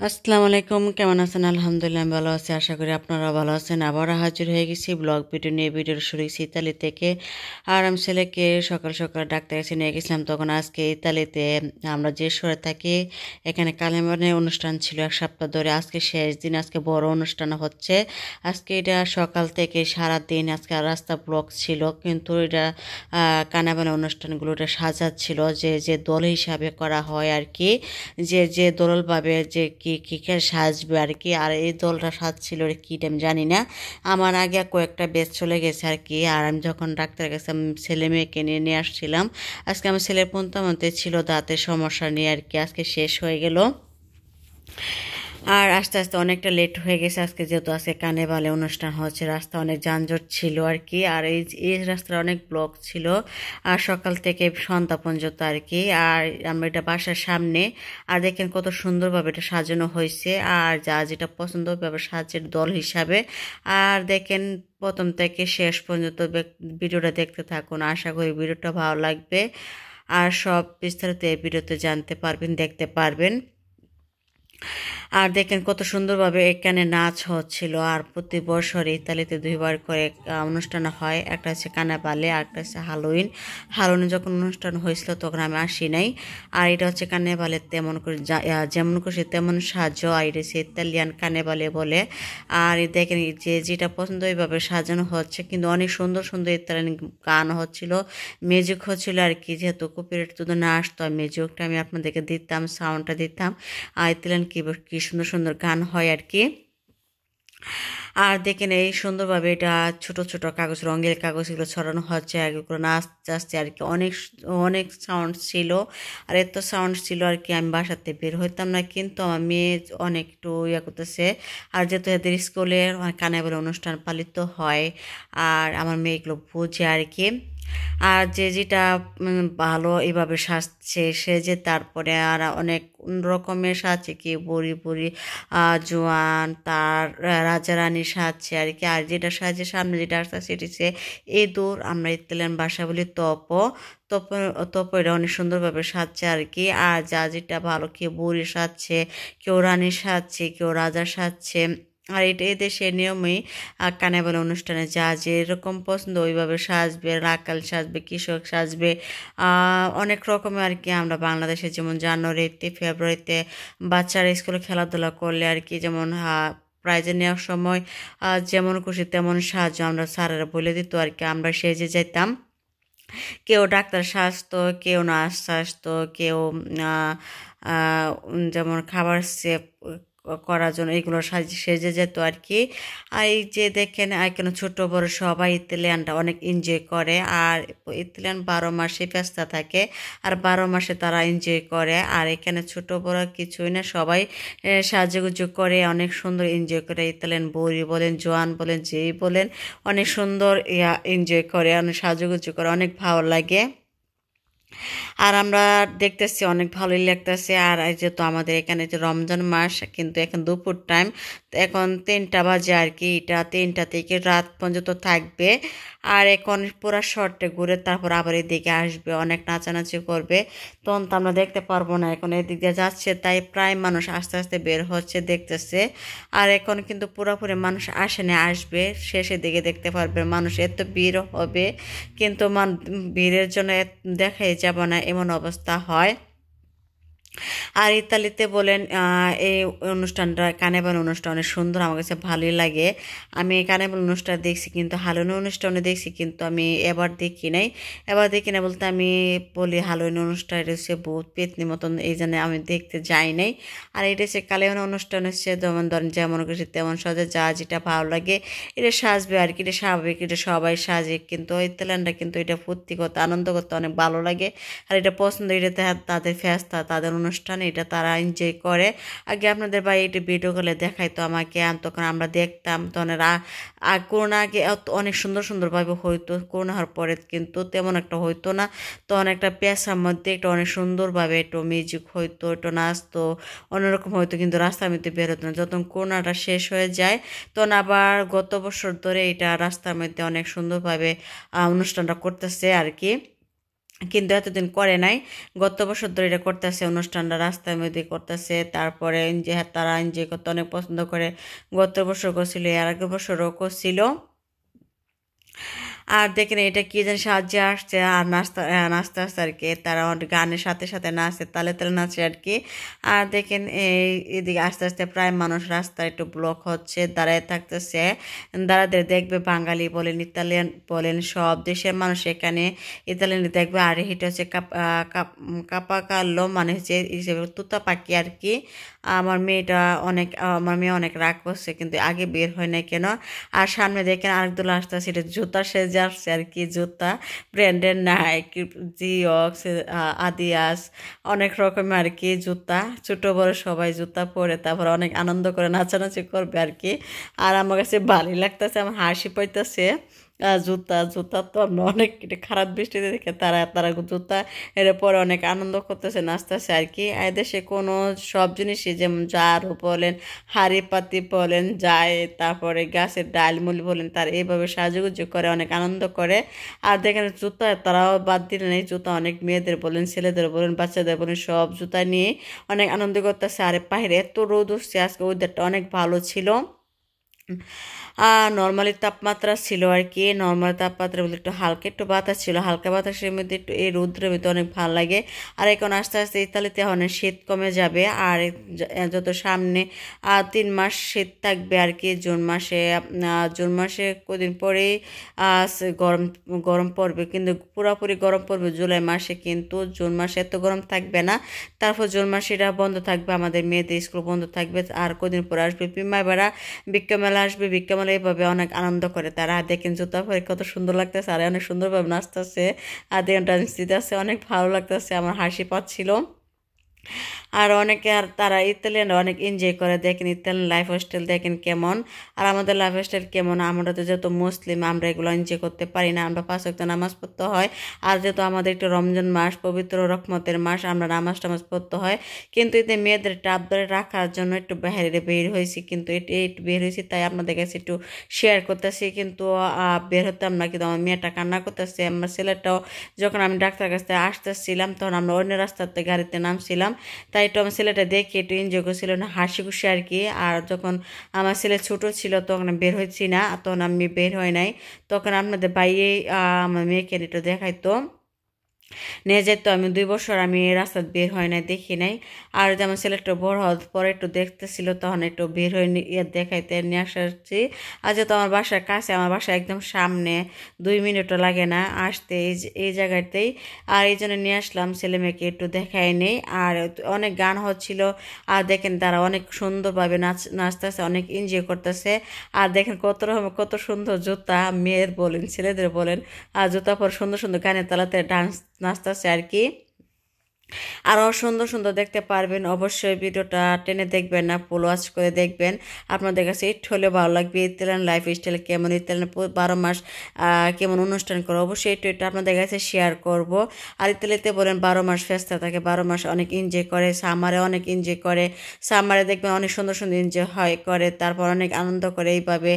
আসসালামু আলাইকুম, কেমন আছেন? আলহামদুলিল্লাহ আমি ভালো আছি। আশা করি আপনারা ভালো আছেন। আবারও হাজির হয়ে গেছি ব্লগ ভিডিও নিয়ে। ভিডিওর শুরু হয়েছে ইতালি থেকে। আর আমি ছেলেকে সকাল সকাল ডাক্তার কাছে নিয়ে গেছিলাম। তখন আজকে ইতালিতে আমরা যে শহরে থাকি এখানে কালেমানের অনুষ্ঠান ছিল এক সপ্তাহ ধরে। আজকে শেষ দিন, আজকে বড় অনুষ্ঠান হচ্ছে। আজকে এটা সকাল থেকে সারা দিন আজকে রাস্তা ব্লক ছিল, কিন্তু এটা কালেমানের অনুষ্ঠানগুলো এটা সাজাচ্ছিল যে যে দল হিসাবে করা হয় আর কি, যে যে দলভাবে যে কি সাজবে আর কি। আর এই দলটা সাজছিল কি আমি জানি না, আমার আগে কয়েকটা বেচ চলে গেছে আর কি। আর আমি যখন ডাক্তারের কাছে ছেলে মেয়েকে নিয়ে আসছিলাম, আজকে আমার ছেলের পন্থামতে ছিল দাঁতের সমস্যা নিয়ে আর কি। আজকে শেষ হয়ে গেল। আর আস্তে আস্তে অনেকটা লেট হয়ে গেছে আজকে, যেহেতু আজকে কার্নিভালে অনুষ্ঠান হচ্ছে। রাস্তা অনেক যানজট ছিল আর কি। আর এই রাস্তাটা অনেক ব্লক ছিল আর সকাল থেকে সন্ধ্যা পর্যন্ত আর কি। আর আমরা এটা বাসার সামনে। আর দেখেন কত সুন্দরভাবে এটা সাজানো হয়েছে, আর যা যেটা পছন্দ হবে সাজের দল হিসাবে। আর দেখেন প্রথম থেকে শেষ পর্যন্ত ভিডিওটা দেখতে থাকুন, আশা করি ভিডিওটা ভালো লাগবে। আর সব বিস্তারিত এই ভিডিওতে জানতে পারবেন, দেখতে পারবেন। আর দেখেন কত সুন্দরভাবে এখানে নাচ হচ্ছিল। আর প্রতি বছর ইতালিতে দুইবার করে অনুষ্ঠান হয়, একটা হচ্ছে কার্নিভালে আর একটা হচ্ছে হালোইন। হালোইনে যখন অনুষ্ঠান হয়েছিল তখন আমি আসি নাই। আর এটা হচ্ছে কার্নিভালে তেমন করে যেমন খুশি তেমন সাজো, আর এটা হচ্ছে ইতালিয়ান কার্নিভালে বলে। আর দেখেন যে যেটা পছন্দ ওইভাবে সাজানো হচ্ছে, কিন্তু অনেক সুন্দর সুন্দর ইতালিয়ান গান হচ্ছিল, মিউজিক হচ্ছিল আর কি। যেহেতু কপিরাইট যদি না আসতো মিউজিকটা আমি আপনাদেরকে দিতাম, সাউন্ডটা দিতাম। আর ইতালিয়ান কি সুন্দর সুন্দর গান হয় আর কি। আর দেখেন এই সুন্দরভাবে এটা ছোট ছোট কাগজ, রঙের কাগজগুলো ছড়ানো হচ্ছে আর এগুলো নাচতে আসতে আর কি। অনেক অনেক সাউন্ড ছিল। আর এত সাউন্ড ছিল আর কি, আমি বাসাতে বের হইতাম না, কিন্তু আমার মেয়ে অনেক একটু ইয়া করতেছে। আর যেহেতু এদের স্কুলে কার্নিভাল অনুষ্ঠান পালিত হয়, আর আমার মেয়ে এগুলো বোঝে আর কি। আর যে যেটা ভালো এইভাবে সাজছে সে যে, তারপরে আর অনেক রকমের সাজছে, কি বুড়ি বুড়ি জোয়ান, তার রাজা রানী সাজছে আর কি। আর যেটা সাজে সামনে যেটা আসছে সেটি হচ্ছে ইঁদুর, আমরা ইতালিয়ান ভাষা বলি তপ। তপ তপ এটা অনেক সুন্দরভাবে সাজছে আর কি। আর যা যেটা ভালো, কেউ বুড়ি সাজছে, কেউ রানী সাজছে, কেউ রাজা সাজছে। আর এটা এদেশের নিয়মেই কার্নিভাল অনুষ্ঠানে যা যেরকম পছন্দ ওইভাবে সাজবে, রাখাল সাজবে, কৃষক সাজবে, অনেক রকমের আর কি। আমরা বাংলাদেশে যেমন জানুয়ারিতে ফেব্রুয়ারিতে বাচ্চারা স্কুলে খেলাধুলা করলে আর কি, যেমন প্রাইজে নেওয়ার সময় যেমন খুশি তেমন সাহায্য আমরা স্যারেরা বলে দিত আর কি, আমরা সেজে যেতাম। কেউ ডাক্তার সাজতো, কেউ নার্স সাজতো, কেউ আহ, যেমন খাবার সেভ করার জন্য এগুলো সেজে যেত আর কি। আর এই যে দেখেন এখানে ছোট বড় সবাই ইতালিয়ানরা অনেক এনজয় করে। আর ইতালিয়ান 12 মাসে ফেস্তা থাকে, আর 12 মাসে তারা এনজয় করে। আর এখানে ছোট বড় কিছুই না, সবাই সাজুগুজু করে অনেক সুন্দর এনজয় করে। ইতালিয়ান বৌরি বলেন, জোয়ান বলেন, যেই বলেন, অনেক সুন্দর এনজয় করে, অনেক সাজুগুজু করে, অনেক ভালো লাগে। আর আমরা দেখতেছি অনেক ভালোই লাগতেছে। আর এই যেহেতু আমাদের এখানে যে রমজান মাস, কিন্তু এখন দুপুর টাইম, তো এখন 3টা বাজে আর কি। এটা 3টা থেকে রাত পর্যন্ত থাকবে। আর এখন পুরো শর্টে ঘুরে তারপর আবার এদিকে আসবে, অনেক নাচানাচি করবে। তখন তো আমরা দেখতে পারবো না, এখন এদিক দিয়ে যাচ্ছে, তাই প্রায় মানুষ আস্তে আস্তে বের হচ্ছে, দেখতেছে। আর এখন কিন্তু পুরোপুরি মানুষ আসেনি, আসবে শেষের দিকে দেখতে পারবে। মানুষ এত ভিড় হবে, কিন্তু ভিড়ের জন্য দেখাই যাব না, এমন অবস্থা হয়। আর ইতালিতে বলেন এই অনুষ্ঠানটা কার্নিভাল অনুষ্ঠান অনেক সুন্দর, আমার কাছে ভালোই লাগে। আমি কার্নিভাল অনুষ্ঠান দেখছি, কিন্তু হালোইন অনুষ্ঠানে দেখছি, কিন্তু আমি এবার দেখি নাই বলতে আমি বলি হালোইন অনুষ্ঠান এটা হচ্ছে বহুত পেতনি মতন, এই জন্য আমি দেখতে যাই নাই। আর এটা হচ্ছে কালেমন অনুষ্ঠান, হচ্ছে যেমন ধরেন যেমন খুশি তেমন সাজে, যা যেটা ভালো লাগে এটা সাজবে আর কি। এটা স্বাভাবিক, এটা সবাই সাজে, কিন্তু ইতালিয়ানরা কিন্তু এটা ফুর্তি করতে আনন্দ করতে অনেক ভালো লাগে। আর এটা পছন্দ, এটা তাদের ফেস্তা, তাদের অনুষ্ঠান, এটা তারা এনজয় করে। আগে আপনাদের ভাই এটা ভিডিও কলে দেখাইতো আমাকে, তখন আমরা দেখতাম। তখন করোনা আগে অনেক সুন্দর সুন্দরভাবে হইতো, করোনা হওয়ার পরে কিন্তু তেমন একটা হইতো না। তখন একটা পেশার মধ্যে একটু অনেক সুন্দরভাবে একটু মিউজিক হইতো, একটু নাচতো, অন্যরকম হইতো, কিন্তু রাস্তার মধ্যে বের হতো না। যখন করোনাটা শেষ হয়ে যায় তখন আবার গত বছর ধরে এটা রাস্তার মধ্যে অনেক সুন্দরভাবে অনুষ্ঠানটা করতেছে আর কি। কিন্তু এতদিন করে নাই, গত বছর ধরে এটা করতেছে, অনুষ্ঠানটা রাস্তার মধ্যে করতেছে। তারপরে যে তারা এনজয় করতে অনেক পছন্দ করে, গত বছর করছিল, এর আগের বছরও করছিল। আর দেখেন এটা কি যেন সাহায্যে আসছে, আর নাচতে আসতে আর কি, তারা গানের সাথে সাথে নাচে, তালে তালে নাচে আর কি। আর দেখেন এদিকে আস্তে আস্তে প্রায় মানুষ রাস্তা একটু ব্লক হচ্ছে, দাঁড়ায় থাকতেছে। দাঁড়াতে দেখবে বাঙালি বলেন, ইতালিয়ান বলেন, সব দেশের মানুষ এখানে ইতালিয়ান দেখবে। আর এটা হচ্ছে কাপাকাল্লো, মানে হচ্ছে হিসেবে তুতা পাখি আর কি। আমার মেয়ে অনেক রাগ করছে, কিন্তু আগে বের হয় না কেন। আর সামনে দেখেন আরেক দোলা আসতে, সেটা জুতা সেজে আসছে আর কি, জুতা ব্র্যান্ডের নাইক, জিওক্স, আদিয়াস, অনেক রকমের আর কি জুতা, ছোট বড় সবাই জুতা পরে তারপর অনেক আনন্দ করে নাচানাচি করবে আর কি। আর আমার কাছে ভালোই লাগতেছে, আমার হাসি পাইতেছে। জুতা জুতা তো আমরা অনেক এটা খারাপ দৃষ্টিতে দেখে তারা তারা জুতা এর পরে অনেক আনন্দ করতেছে, নাচতেছে আর কি। এদেশে কোনো সব জিনিসই, যেমন জারু বলেন, হাঁড়ি পাতি বলেন, যায়, তারপরে গাছের ডালমুলি বলেন, তার এইভাবে সাজুগুজু করে অনেক আনন্দ করে। আর দেখেন জুতা তারাও বাদ দিলে নেই, জুতা অনেক মেয়েদের বলেন, ছেলেদের বলেন, বাচ্চাদের বলেন, সব জুতা নিয়ে অনেক আনন্দ করতেছে। আর বাইরে এত রোদ উঠছে আজকে, ওয়েদারটা অনেক ভালো ছিল। নর্মালি তাপমাত্রা ছিল আর কি, নর্মাল তাপমাত্রা বলতে একটু হালকা একটু বাতাস ছিল, হালকা বাতাসের মধ্যে একটু এই রৌদ্রের মধ্যে অনেক ভালো লাগে। আর এখন আস্তে আস্তে ইতালিতে অনেক শীত কমে যাবে, আর যত সামনে 3 মাস শীত থাকবে আর কি। জুন মাসে কদিন পরেই গরম গরম পড়বে, কিন্তু পুরোপুরি গরম পড়বে জুলাই মাসে, কিন্তু জুন মাসে এত গরম থাকবে না। তারপর জুন মাসে এটা বন্ধ থাকবে, আমাদের মেয়েদের স্কুল বন্ধ থাকবে। আর কদিন পরে আসবে প্রিমাইভারা, বিজ্ঞামেলা আসবে, বিজ্ঞামেলা এইভাবে অনেক আনন্দ করে তারা। দেখেন জুতা পরে কত সুন্দর লাগতেছে, আর অনেক সুন্দরভাবে নাচতেছে, আর দেখেন ডান্স দিতেছে, অনেক ভালো লাগতেছে, আমার হাসি পাচ্ছিল। আর অনেকে আর তারা ইতালিয়ানরা অনেক এনজয় করে, দেখেন ইতালিয়ান লাইফ স্টাইল দেখেন কেমন। আর আমাদের লাইফ স্টাইল কেমন, আমরা তো যেহেতু মুসলিম আমরা এগুলো এনজয় করতে পারি না, আমরা 5 ওয়াক্ত নামাজ পড়তে হয়। আর যেহেতু আমাদের একটু রমজান মাস, পবিত্র রহমতের মাস, আমরা নামাজ টামাজ পড়তে হয়। কিন্তু এতে মেয়েদের টাপ ধরে রাখার জন্য একটু বাইরে বের হয়েছি, কিন্তু একটু বের হয়েছি, তাই আপনাদের কাছে একটু শেয়ার করতেছি। কিন্তু বের হতাম না, কিন্তু আমার মেয়েটা কান্না করতেছে। আমার ছেলেটাও, যখন আমি ডাক্তার কাছে আসতেছিলাম তখন আমরা অন্য রাস্তাতে গাড়িতে নামছিলাম, তাই একটু আমার ছেলেটা দেখে একটু এনজয় করছিল, না হাসি খুশি আর কি। আর যখন আমার ছেলে ছোট ছিল তখন আমি বের হয়েছি না, তখন আমি বের হয় নাই, তখন আপনাদের বাইরে আমার মেয়েকে একটু দেখাইতো নিয়ে যেত। আমি 2 বছর আমি রাস্তায় বের হয় নাই, দেখি নাই। আর যেমন ছেলেটা বড় হওয়ার পরে একটু দেখতেছিল, তখন একটু বের হয়ে দেখাইতে নিয়ে আসছি। আর যেহেতু আমার বাসার কাছে, আমার বাসা একদম সামনে, 2 মিনিটও লাগে না আসতে এই জায়গাতেই। আর এই জন্য নিয়ে আসলাম, ছেলে মেয়েকে একটু দেখাই নেই। আর অনেক গান হচ্ছিল, আর দেখেন তারা অনেক সুন্দরভাবে নাচতেছে, অনেক এনজয় করতেছে। আর দেখেন কত সুন্দর জুতা, মেয়ের বলেন ছেলেদের বলেন, আর জুতা পর সুন্দর সুন্দর গানের তালাতে ডান্স নাচতেছে আর কি। আরও সুন্দর সুন্দর দেখতে পারবেন, অবশ্যই ভিডিওটা টেনে দেখবেন না, ফুল ওয়াচ করে দেখবেন, আপনাদের কাছে একটু হলেও ভালো লাগবে। ইতালিয়ান লাইফ স্টাইল কেমন, ইতালিয়ান 12 মাস কেমন অনুষ্ঠান করে, অবশ্যই এটা আপনাদের কাছে শেয়ার করব। আর ইতালিতে বলেন 12 মাস ফেস্তা থাকে, 12 মাস অনেক এনজয় করে, সামারে অনেক এনজয় করে, সামারে দেখবেন অনেক সুন্দর সুন্দর এনজয় করে, তারপর অনেক আনন্দ করে, এইভাবে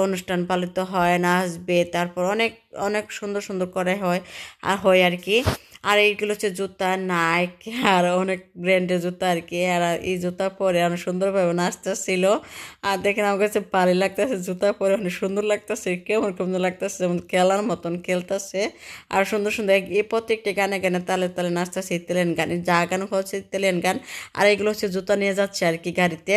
অনুষ্ঠান পালিত হয়, নাচবে, তারপর অনেক অনেক সুন্দর সুন্দর করে হয় আর কি। আর এইগুলো হচ্ছে জুতা নাইক, আর অনেক ব্র্যান্ডের জুতা আর কি। আর এই জুতা পরে অনেক সুন্দরভাবে নাচতেছিল, আর দেখেন আমার কাছে ভালো লাগতেছে, জুতা পরে অনেক সুন্দর লাগতেছে, কেমন কেমন লাগতেছে, যেমন খেলার মতন খেলতেছে। আর সুন্দর সুন্দর এই প্রত্যেকটি গানে গানে তালে তালে নাচতেছে, ইতালিয়ান গান, যা গান হচ্ছে ইতালিয়ান গান। আর এগুলো হচ্ছে জুতা নিয়ে যাচ্ছে আর কি গাড়িতে।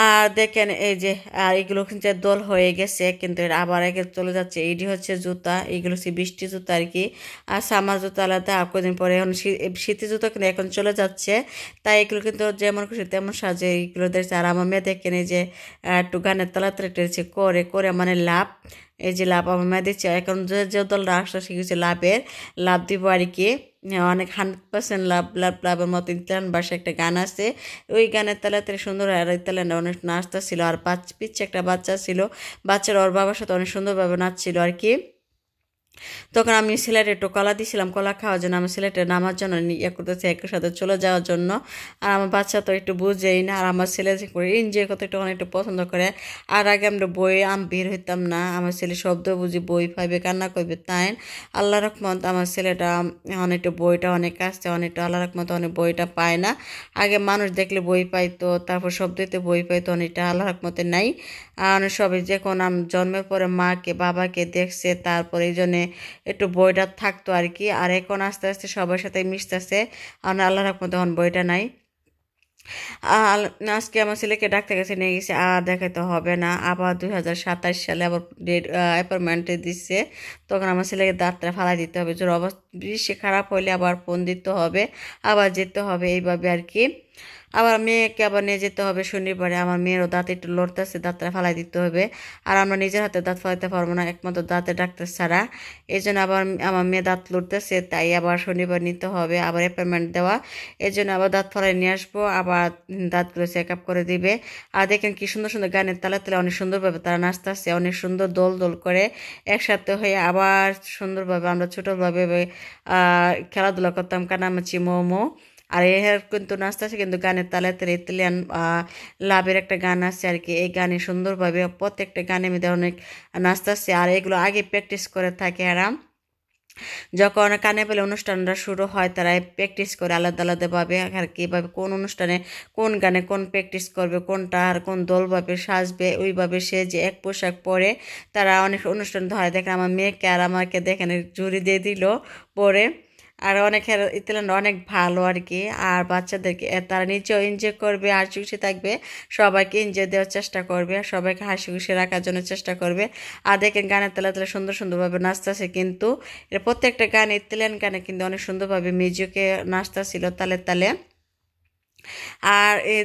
আর দেখেন এই যে, আর এগুলো কিন্তু দোল হয়ে গেছে, কিন্তু এর আবার একে চলে যাচ্ছে। এইটি হচ্ছে জুতা, এইগুলো হচ্ছে বৃষ্টি জুতা আর কি। আর সামার জুতা আলাদা, আর কদিন পরে এখন শীতের জুতা কিন্তু এখন চলে যাচ্ছে, তাই এগুলো কিন্তু যেমন খুশি তেমন সাজে এইগুলো দেখছে। আর আমার মেয়ে দেখেন এই যে একটু গানের তালাতে টেরেছে করে করে, মানে লাভ, এই যে লাভ আমার মেয়ে দিচ্ছে এখন, যে দলটা আসলে শিখেছে লাভ দিব আর কি। অনেক 100% লাভ লাভ লাভের মতো ইতালিয়ান ভাষায় একটা গান আছে, ওই গানের তালাতে সুন্দর। আর ইতালিয়ানরা অনেক নাচতা ছিল, আর পিচ্ছে একটা বাচ্চা ছিল, বাচ্চারা ওর বাবার সাথে অনেক সুন্দরভাবে নাচছিল আর কি। তখন আমি ছেলের একটু কলা দিয়েছিলাম, কলা খাওয়ার জন্য, আমার ছেলেটা নামার জন্য ইয়ে করতেছে, একটু সাথে চলে যাওয়ার জন্য। আর আমার বাচ্চা তো একটু বুঝেই না, আর আমার ছেলে যে করে এনজয় করতে একটু অনেকটা পছন্দ করে। আর আগে আমরা বই বের হইতাম না, আমার ছেলে শব্দ বুঝি বই পাইবে, কান্না করবে, তাই আল্লাহ রহমত আমার ছেলেটা অনেকটা বইটা অনেক আসছে, অনেকটা আল্লাহ রহমত অনেক বইটা পায় না। আগে মানুষ দেখলে বই পাইতো, তারপর শব্দ দিতে বই পাইতো, অনেকটা আল্লাহ রহমতে নাই। আর সবাই যখন জন্মের পরে মাকে বাবাকে দেখছে, তারপর এই জন্যে একটু বইটা থাকতো আর কি। আর এখন আস্তে আস্তে সবার সাথে মিশতেছে, আর আল্লাহ রহমতে এখন বইটা নাই। আর আজকে আমার ছেলেকে ডাক্তার কাছে নিয়ে গেছে, আর দেখাতে হবে না, আবার 2027 সালে আবার ডেট অ্যাপয়েন্টমেন্টে দিচ্ছে। তখন আমার ছেলেকে দাঁতটা ফালাই দিতে হবে, জোর অবস্থা বেশি খারাপ হলে আবার ফোন দিতে হবে, আবার যেতে হবে, এইভাবে আর কি। আবার মেয়েকে আবার নিয়ে যেতে হবে শনিবারে, আমার মেয়েরও দাঁত একটু লড়তেছে, দাঁতটা ফালাই দিতে হবে। আর আমরা নিজের হাতে দাঁত ফালাইতে পারবো না, একমাত্র দাঁতে ডাক্তার ছাড়া। এই জন্য আবার আমার মেয়ে দাঁত লড়তেছে, তাই আবার শনিবার নিতে হবে, আবার অ্যাপয়েন্টমেন্ট দেওয়া। এই জন্য আবার দাঁত ফালাই নিয়ে আসবো, আবার দাঁতগুলো চেক আপ করে দিবে। আর দেখেন কি সুন্দর সুন্দর গানের তালে তালে অনেক সুন্দরভাবে তারা নাচতেছে, অনেক সুন্দর দোল দোল করে একসাথে হয়ে। আবার সুন্দরভাবে আমরা ছোটোভাবে খেলাধুলা করতাম, কানামাছি মোমো। আর এর কিন্তু নাচতেছে কিন্তু গানের তালে তালে, ইতালিয়ান লাভের একটা গান আছে আর কি, এই গানে সুন্দরভাবে প্রত্যেকটা গানের মধ্যে অনেক নাচতেছে। আর এগুলো আগে প্র্যাকটিস করে থাকে এরা, যখন কার্নিভাল অনুষ্ঠানটা শুরু হয় তারা প্র্যাকটিস করে আলাদা আলাদাভাবে, আর কীভাবে কোন অনুষ্ঠানে কোন গানে কোন প্র্যাকটিস করবে, কোনটা আর কোন দলভাবে সাজবে, ওইভাবে সে যে এক পোশাক পরে তারা অনেক অনুষ্ঠান হয়। দেখেন আমার মেয়েকে আর আমাকে দেখেন জুড়ি দিয়ে দিল পরে। আর অনেক ইতালিয়ানরা অনেক ভালো আর কি, আর বাচ্চাদেরকে তারা নিজেও এনজয় করবে, হাসি খুশি থাকবে, সবাইকে এনজয় দেওয়ার চেষ্টা করবে, সবাইকে হাসি খুশি রাখার জন্য চেষ্টা করবে। আর দেখেন গানের তালে তালে সুন্দর সুন্দরভাবে নাচতেছে, কিন্তু এর প্রত্যেকটা গান ইতালিয়ান গানে কিন্তু অনেক সুন্দরভাবে মিউজিকে নাচতেছিল তালে তালে। আর এই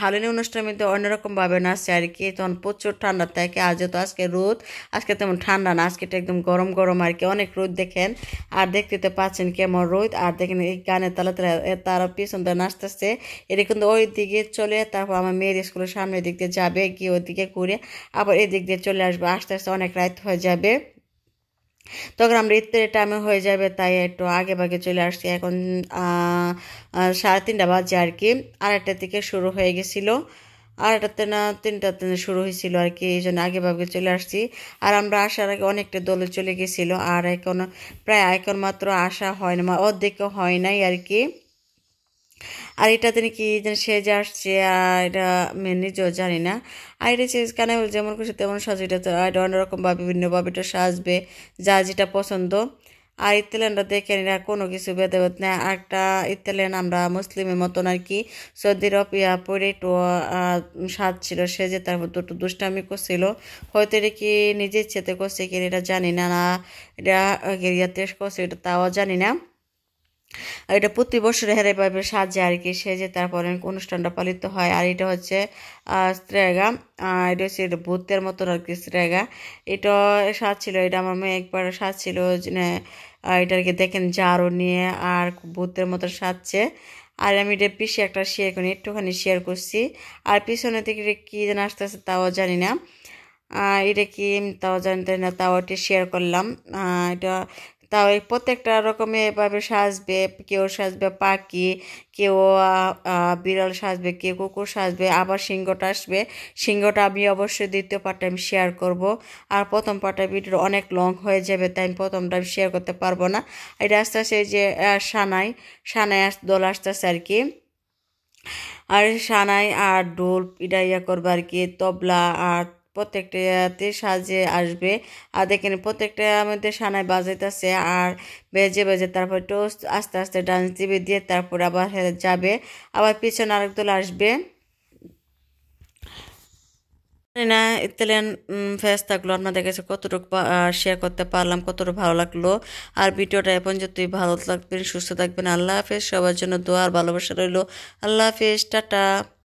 হালিনী অনুষ্ঠানের মধ্যে অন্যরকমভাবে নাচছে আর কি, তখন প্রচুর ঠান্ডা থাকে। আর যেহেতু আজকে রোদ, আজকে তেমন ঠান্ডা না, আজকে একদম গরম গরম আর কি, অনেক রোদ দেখেন। আর দেখতে তো পাচ্ছেন কেমন রোদ। আর দেখেন এই গানের তালে তালে তারা পিছন দিয়ে নাচতেছে, এটা কিন্তু ওই দিকে চলে, তারপর আমার মেয়ের স্কুলের সামনের দিক দিয়ে যাবে, গিয়ে ওই দিকে ঘুরে আবার এই দিক দিয়ে চলে আসবে, আস্তে আস্তে অনেক রাত হয়ে যাবে। তখন আমরা ইফতারের টাইমে হয়ে যাবে, তাই একটু আগে ভাগে চলে আসছি। এখন 3:30 বাজে আর কি, 2:30 থেকে শুরু হয়ে গেছিলো, 2:30 না 3টাতে শুরু হয়েছিল আর কি, এই জন্য আগে ভাগে চলে আসছি। আর আমরা আসার আগে অনেকটা দলে চলে গেছিলো, আর এখন প্রায় এখন মাত্র আসা হয় না, অর্ধেকও হয় নাই আর কি। আর এটাতে কি যেন সেজে আসছে, আর এটা আমি নিজেও জানি না। আর এটা কানে যেমন খুশি তেমন সাজে, এটা তো এটা অন্যরকমভাবে বিভিন্নভাবে এটা সাজবে, যা যেটা পছন্দ। আর ইতালিয়ানরা দেখেন এরা কোনো কিছু ভেদাভেদ নেই, একটা ইতালিয়ান আমরা মুসলিমের মতন আর কি, সৌদি আরব পরে একটু সাজছিল সেজে, তারপর তো একটু দুষ্টামি করছিল, হয়তো এটা কি নিজের ইচ্ছেতে করছে কি এটা জানি না, না এটা গেরিয়াতে করছে এটা তাও জানি না। আর এটা প্রতি বছর এভাবে সাজে আর কি, সেজে তারপরে অনুষ্ঠানটা পালিত হয়। আর এটা হচ্ছে স্ত্রেগা, এটা হচ্ছে এটা ভূতের মতন আর কি স্ত্রেগা, এটা সাজছিল, এটা আমার মেয়ে একবার সাজছিল এটা আর কি, দেখেন জারও নিয়ে আর ভূতের মতো সাজছে। আর আমি এটা পিছিয়ে একটা শেয়ার করি, একটুখানি শেয়ার করছি। আর পিছনে থেকে কি যেন আসতেছে তাও জানি না, এটা কি তাও জানতে না, তাও একটু শেয়ার করলাম। এটা তাও এই প্রত্যেকটা রকমের এভাবে সাজবে, কেউ সাজবে পাখি, কেউ বিড়াল সাজবে, কেউ কুকুর সাজবে, আবার সিংহটা আসবে। সিংহটা আমি অবশ্যই দ্বিতীয় পার্টটা আমি শেয়ার করব। আর প্রথম পার্টটা ভিডিও অনেক লং হয়ে যাবে, তাই আমি প্রথমটা আমি শেয়ার করতে পারবো না। এটা আস্তে আস্তে যে সানাই সানাই দোল আসতেছে আর কি, আর সানাই আর ডোল এটা ইয়া করবে আর কি, তবলা আর প্রত্যেকটাতে সাজে আসবে। আর দেখেন প্রত্যেকটা মধ্যে সানাই বাজাইতেছে আর বেজে বেজে, তারপর একটু আস্তে আস্তে ডান্স দিবে, দিয়ে তারপর আবার যাবে, আবার পিছনে আরেক দল আসবে। না ইতালিয়ান ফেস্তাগুলো আপনাদের কাছে কতটুকু শেয়ার করতে পারলাম, কতটুকু ভালো লাগলো। আর ভিডিওটা এখন যদি ভালো লাগবে, সুস্থ থাকবেন, আল্লাহ হাফেজ, সবার জন্য দোয়া আর ভালোবাসা রইলো, আল্লাহ হাফেজ, টাটা।